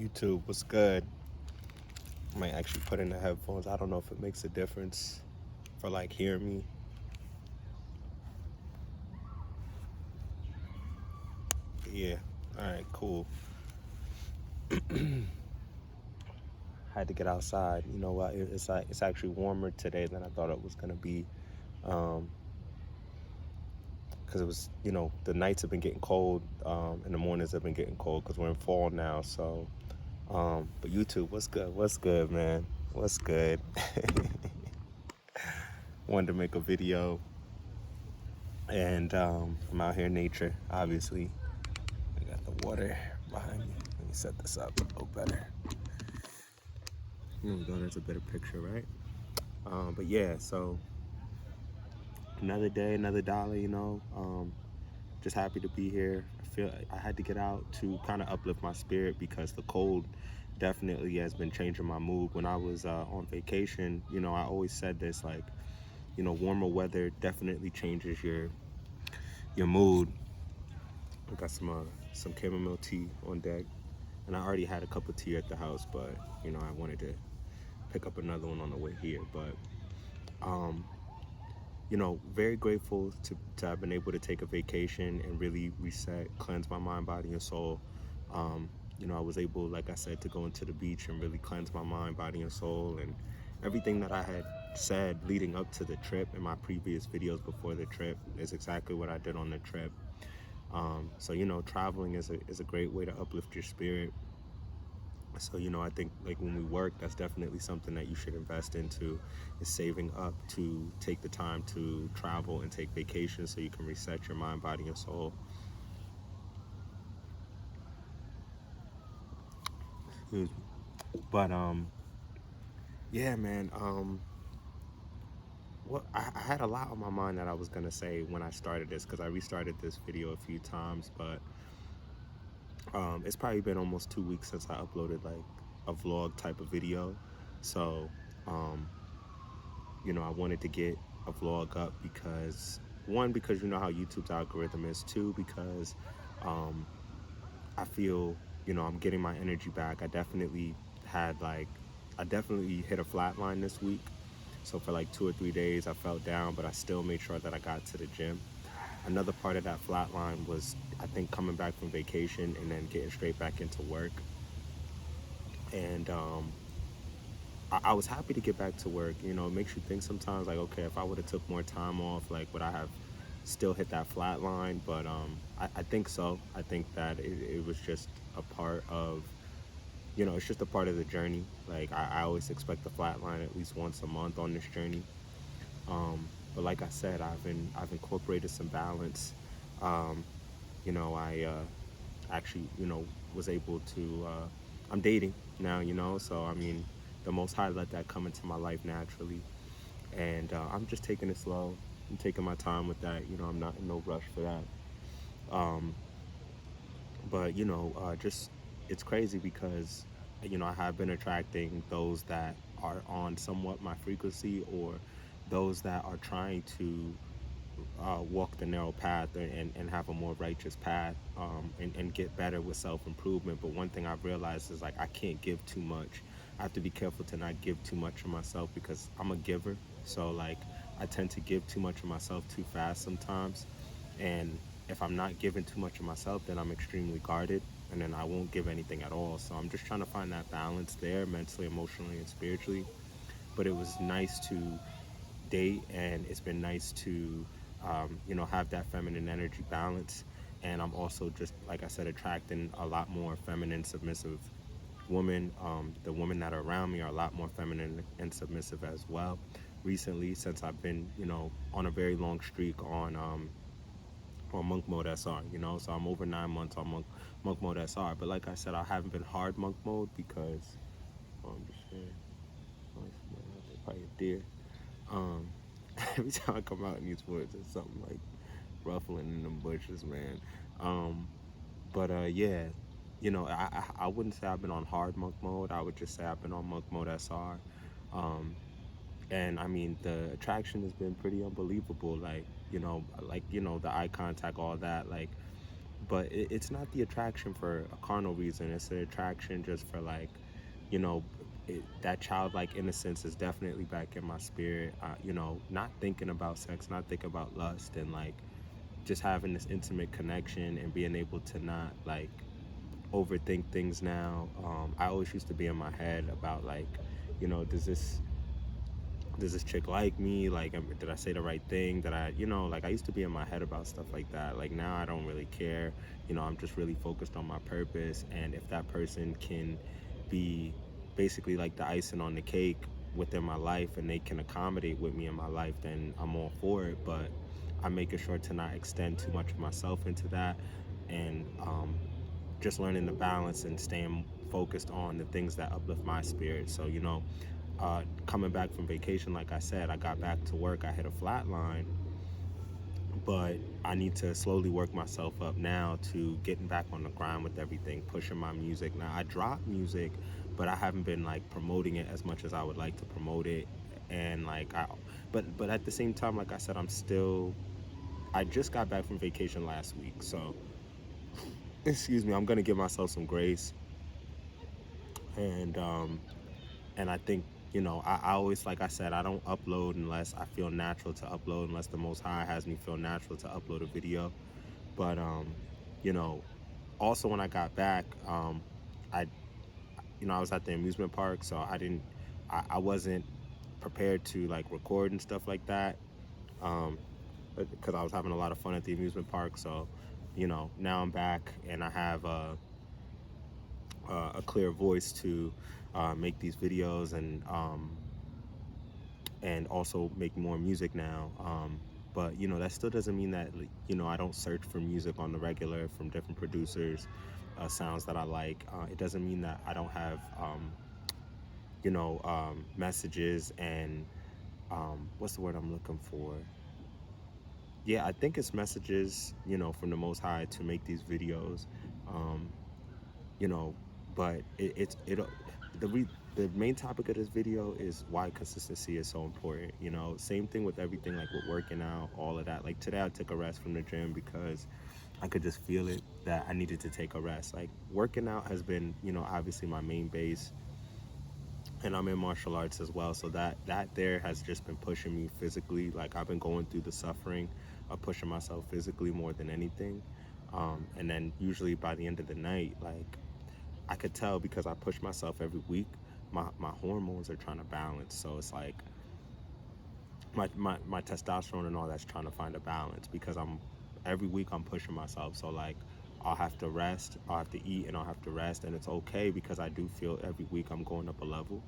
YouTube, what's good? I might actually put in the headphones. I don't know if it makes a difference for like hearing me. Yeah. All right. Cool. Had to get outside. You know what? It's actually warmer today than I thought it was gonna be. Um, because it was, the nights have been getting cold, and the mornings have been getting cold because we're in fall now. So, but YouTube, what's good? What's good, man? What's good? Wanted to make a video, and I'm out here in nature, obviously. I got the water behind me. Let me set this up a little better. There we go. That's a better picture, right? But yeah, so another day, another dollar. Just happy to be here. I feel I had to get out to kind of uplift my spirit because the cold definitely has been changing my mood. When I was on vacation, I always said this, like, warmer weather definitely changes your mood. I got some chamomile tea on deck, and I already had a cup of tea at the house, but I wanted to pick up another one on the way here. But very grateful to have been able to take a vacation and really reset, cleanse my mind, body, and soul. I was able, like I said, to go into the beach and really cleanse my mind, body, and soul, and everything that I had said leading up to the trip in my previous videos before the trip is exactly what I did on the trip. So traveling is a great way to uplift your spirit. So I think, like, when we work, that's definitely something that you should invest into, is saving up to take the time to travel and take vacations so you can reset your mind, body, and soul. Excuse me. But yeah, man. What I had a lot on my mind that I was gonna say when I started this, because I restarted this video a few times, but it's probably been almost 2 weeks since I uploaded like a vlog type of video. So um, I wanted to get a vlog up because, one, because you know how YouTube's algorithm is, two, because um, I feel, I'm getting my energy back. I definitely hit a flat line this week. So for like 2 or 3 days, I felt down, but I still made sure that I got to the gym. Another part of that flat line was, I think, coming back from vacation and then getting straight back into work. And I was happy to get back to work. It makes you think sometimes, like, okay, if I would have took more time off, like, would I have still hit that flat line? But I think so. I think that it was just a part of, it's just a part of the journey. Like, I always expect the flat line at least once a month on this journey. But like I said, I've incorporated some balance. Um, I actually, was able to, I'm dating now, so I mean, the Most High let that come into my life naturally. And I'm just taking it slow. I'm taking my time with that. I'm not in no rush for that. Um, but, just, it's crazy because, I have been attracting those that are on somewhat my frequency, or those that are trying to walk the narrow path and have a more righteous path, and get better with self-improvement. But one thing I've realized is, like, I can't give too much. I have to be careful to not give too much of myself because I'm a giver. So, like, I tend to give too much of myself too fast sometimes. And if I'm not giving too much of myself, then I'm extremely guarded, and then I won't give anything at all. So I'm just trying to find that balance there, mentally, emotionally, and spiritually. But it was nice to date, and it's been nice to have that feminine energy balance. And I'm also, just like I said, attracting a lot more feminine, submissive women. The women that are around me are a lot more feminine and submissive as well recently, since I've been on a very long streak on monk mode SR. So I'm over 9 months on monk mode SR. But like I said, I haven't been hard monk mode because I'm just saying, probably a deer. Um, every time I come out in these woods, it's something like ruffling in them bushes, man. Um, but yeah, I wouldn't say I've been on hard monk mode. I would just say I've been on monk mode SR. Um, and I mean, the attraction has been pretty unbelievable. Like, the eye contact, all that. Like, but it's not the attraction for a carnal reason. It's an attraction just for like, you know, that childlike innocence is definitely back in my spirit. You know, not thinking about sex, not thinking about lust, and like just having this intimate connection and being able to not like overthink things now. I always used to be in my head about like, you know, does this chick like me? Like, did I say the right thing? That I, you know, like I used to be in my head about stuff like that. Like now I don't really care. You know, I'm just really focused on my purpose. And if that person can be basically like the icing on the cake within my life and they can accommodate with me in my life, then I'm all for it. But I'm making sure to not extend too much of myself into that, and just learning the balance and staying focused on the things that uplift my spirit. So, you know, coming back from vacation, like I said, I got back to work. I hit a flat line, but I need to slowly work myself up now to getting back on the grind with everything, pushing my music. Now, I dropped music, but I haven't been like promoting it as much as I would like to promote it. And like, but at the same time, like I said, I just got back from vacation last week. So, excuse me, I'm going to give myself some grace. And, and I think, you know, I always, like I said, I don't upload unless I feel natural to upload, unless the Most High has me feel natural to upload a video. But you know, also when I got back, I you know, I was at the amusement park, so I wasn't prepared to like record and stuff like that, because I was having a lot of fun at the amusement park. So, you know, now I'm back and I have a clear voice to make these videos and also make more music now. But you know, that still doesn't mean that, you know, I don't search for music on the regular from different producers, sounds that I like. It doesn't mean that I don't have you know, messages and what's the word I'm looking for? Yeah, I think it's messages, you know, from the Most High to make these videos. Um, you know, but the the main topic of this video is why consistency is so important. You know, same thing with everything, like with working out, all of that. Like today I took a rest from the gym because I could just feel it that I needed to take a rest. Like working out has been, you know, obviously my main base, and I'm in martial arts as well. So that there has just been pushing me physically. Like I've been going through the suffering of pushing myself physically more than anything. And then usually by the end of the night, like I could tell because I push myself every week, my hormones are trying to balance. So it's like my testosterone and all that's trying to find a balance because every week I'm pushing myself. So like I'll have to rest, I'll have to eat, and I'll have to rest. And it's okay because I do feel every week I'm going up a level.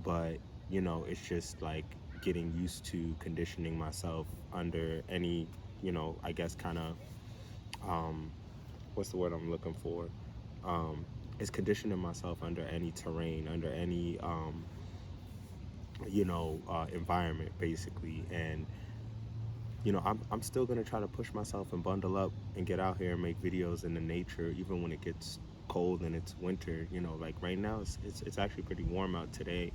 But, you know, it's just like getting used to conditioning myself under any, you know, I guess kind of, what's the word I'm looking for? Is conditioning myself under any terrain, under any, you know, environment, basically. And, you know, I'm still going to try to push myself and bundle up and get out here and make videos in the nature, even when it gets cold and it's winter. You know, like right now, it's actually pretty warm out today.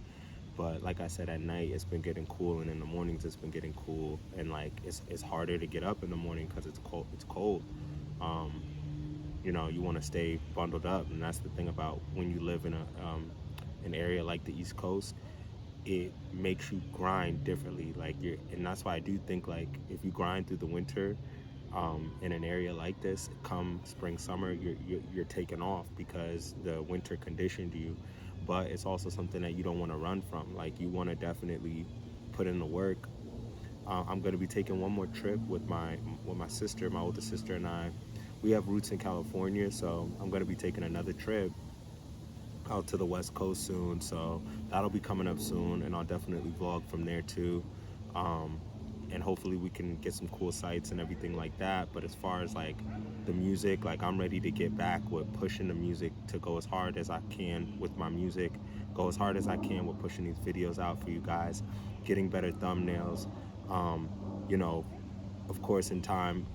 But like I said, at night it's been getting cool, and in the mornings it's been getting cool, and like it's harder to get up in the morning because it's cold. It's cold. You know, you want to stay bundled up, and that's the thing about when you live in an area like the East Coast. It makes you grind differently. Like and that's why I do think like if you grind through the winter, in an area like this, come spring, summer, you're taking off because the winter conditioned you. But it's also something that you don't want to run from. Like you want to definitely put in the work. I'm going to be taking one more trip with my sister, my older sister, and I. We have roots in California, so I'm going to be taking another trip out to the West Coast soon. So that'll be coming up soon, and I'll definitely vlog from there too. And hopefully we can get some cool sights and everything like that. But as far as like the music, like I'm ready to get back with pushing the music to go as hard as I can with my music, go as hard as I can with pushing these videos out for you guys, getting better thumbnails, you know, of course in time,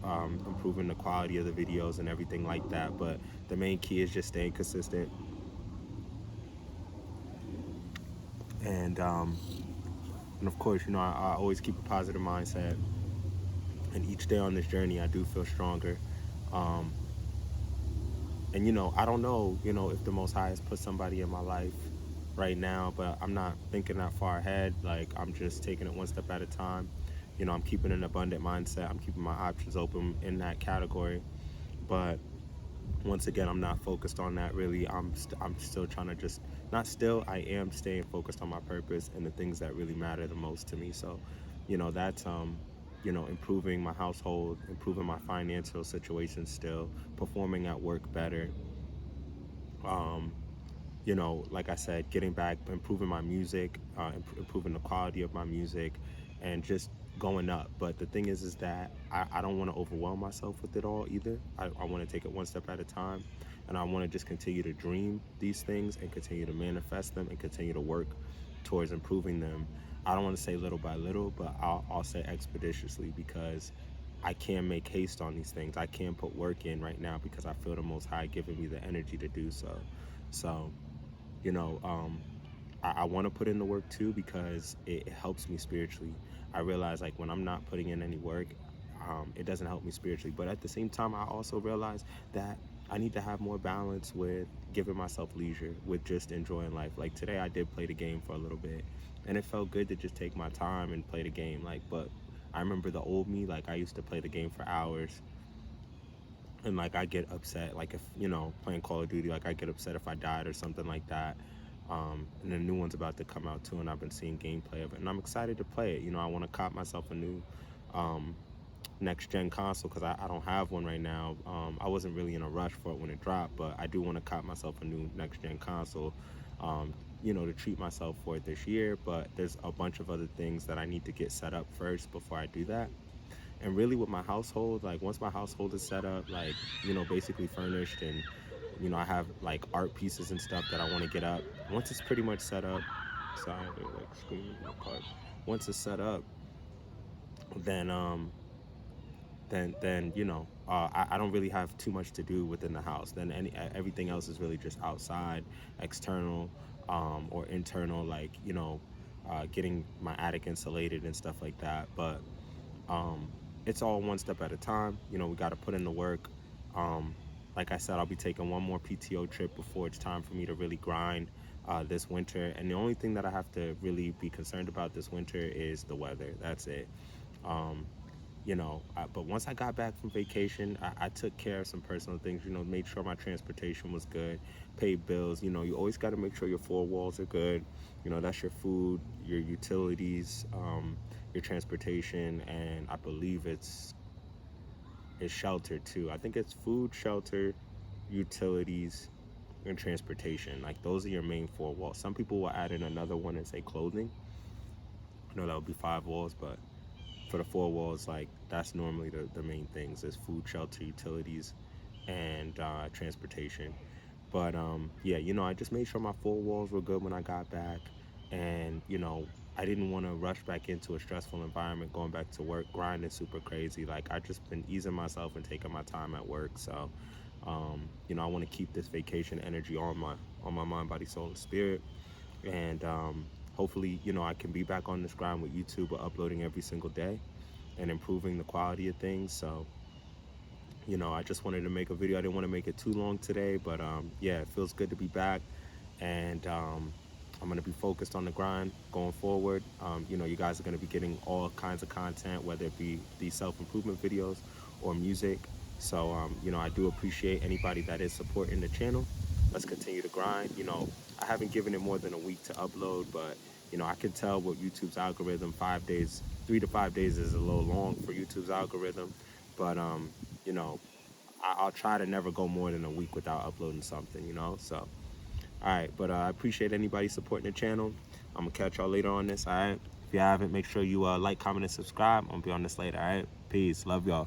improving the quality of the videos and everything like that. But the main key is just staying consistent. And of course, you know, I always keep a positive mindset. And each day on this journey, I do feel stronger. And I don't know, if the Most High has put somebody in my life right now, but I'm not thinking that far ahead. Like, I'm just taking it one step at a time. I'm keeping an abundant mindset. I'm keeping my options open in that category. But once again, I'm not focused on that really. I'm still trying to just, not still, I am staying focused on my purpose and the things that really matter the most to me. So, that's improving my household, improving my financial situation, still performing at work better. um, like I said, getting back, improving my music, improving the quality of my music, and just going up. But the thing is that I don't want to overwhelm myself with it all either. I want to take it one step at a time, and I want to just continue to dream these things and continue to manifest them and continue to work towards improving them. I don't want to say little by little, but I'll say expeditiously, because I can make haste on these things. I can put work in right now because I feel the Most High giving me the energy to do so. So, you know, um, I want to put in the work too, because it helps me spiritually. I realize, like, when I'm not putting in any work, it doesn't help me spiritually. But at the same time, I also realize that I need to have more balance with giving myself leisure, with just enjoying life. Like today, I did play the game for a little bit, and it felt good to just take my time and play the game. Like, but I remember the old me, like I used to play the game for hours, and like I get upset, like if playing Call of Duty, like I get upset if I died or something like that. And the new one's about to come out too, and I've been seeing gameplay of it, and I'm excited to play it. I want to cop myself a new um, next gen console, because I don't have one right now. I wasn't really in a rush for it when it dropped, but I do want to cop myself a new next gen console, um, to treat myself for it this year. But there's a bunch of other things that I need to get set up first before I do that. And really, with my household, like once my household is set up, like basically furnished, and I have like art pieces and stuff that I want to get up. Once it's pretty much set up, sorry, they're like screaming in the car. Once it's set up, then I don't really have too much to do within the house. Then everything else is really just outside, external, or internal, like getting my attic insulated and stuff like that. But um, it's all one step at a time. We got to put in the work. Um, like I said, I'll be taking one more PTO trip before it's time for me to really grind this winter. And the only thing that I have to really be concerned about this winter is the weather. That's it. Um, but once I got back from vacation, I took care of some personal things, made sure my transportation was good, paid bills. You always got to make sure your four walls are good. That's your food, your utilities, your transportation, and I believe it's shelter too. I think it's food, shelter, utilities, and transportation. Like those are your main four walls. Some people will add in another one and say clothing. That would be five walls, but for the four walls, like that's normally the main things is food, shelter, utilities, and transportation. But yeah, I just made sure my four walls were good when I got back, and I didn't want to rush back into a stressful environment, going back to work, grinding super crazy. Like I just been easing myself and taking my time at work. So I want to keep this vacation energy on my mind, body, soul, and spirit, and hopefully I can be back on this grind with YouTube, uploading every single day and improving the quality of things. So I just wanted to make a video. I didn't want to make it too long today, but yeah, it feels good to be back, and I'm going to be focused on the grind going forward. You guys are going to be getting all kinds of content, whether it be these self-improvement videos or music. So I do appreciate anybody that is supporting the channel. Let's continue to grind. I haven't given it more than a week to upload, but I can tell what YouTube's algorithm, 5 days, 3 to 5 days is a little long for YouTube's algorithm. But you know I'll try to never go more than a week without uploading something. So all right, but I appreciate anybody supporting the channel. I'm gonna catch y'all later on this. All right, if you haven't, make sure you like, comment, and subscribe. I'm gonna be on this later. All right, peace, love y'all.